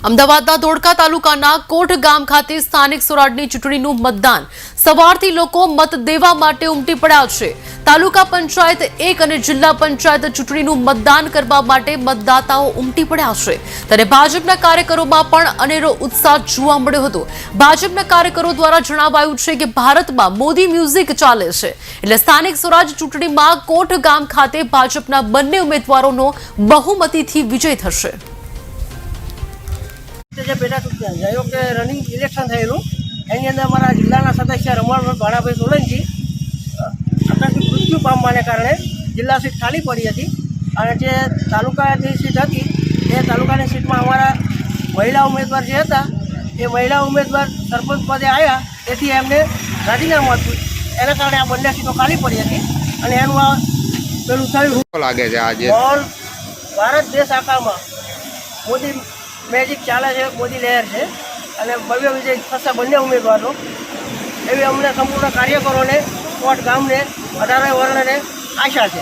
અમદાવાદના ધોળકા તાલુકાના કોઠ ગામ ખાતે સ્થાનિક સ્વરાજની ચૂંટણીનું મતદાન સવારથી લોકો મત દેવા માટે ઉમટી પડ્યા છે। તાલુકા પંચાયત 1 અને જિલ્લા પંચાયત ચૂંટણીનું મતદાન કરવા માટે મતદાતાઓ ઉમટી પડ્યા છે, ત્યારે ભાજપના કાર્યકરોમાં પણ અનેરો ઉત્સાહ જોવા મળ્યો હતો। ભાજપના કાર્યકરો દ્વારા જણાવાયું છે કે ભારતમાં મોદી મ્યુઝિક ચાલે છે, એટલે સ્થાનિક સ્વરાજ ચૂંટણીમાં કોઠ ગામ ખાતે ભાજપના બંને ઉમેદવારોનો બહુમતીથી વિજય થશે। પેટા ચૂંટણી કે રનિંગ ઇલેક્શન થયેલું એની અંદર અમારા જિલ્લાના સદસ્ય રમણભાઈ ભાણાભાઈ સોલંકી આકસ્મિક મૃત્યુ પામવાને કારણે જિલ્લા સીટ ખાલી પડી હતી અને જે તાલુકાની સીટ હતી એ તાલુકાની સીટમાં અમારા મહિલા ઉમેદવાર જે હતા એ મહિલા ઉમેદવાર સરપંચ પદે આવ્યા, તેથી એમને રાજીનામું આપ્યું, એના કારણે આ બંને સીટો ખાલી પડી હતી અને એનું આ પેલું થયું લાગે છે આજે ભારત દેશ આખામાં મોદી મેજિક ચાલે છે, મોદી લહેર છે અને ભવ્ય વિજય થશે બંને ઉમેદવારો, એવી અમને સંપૂર્ણ કાર્યકરોને કોટ ગામને 18 વર્ણને આશા છે।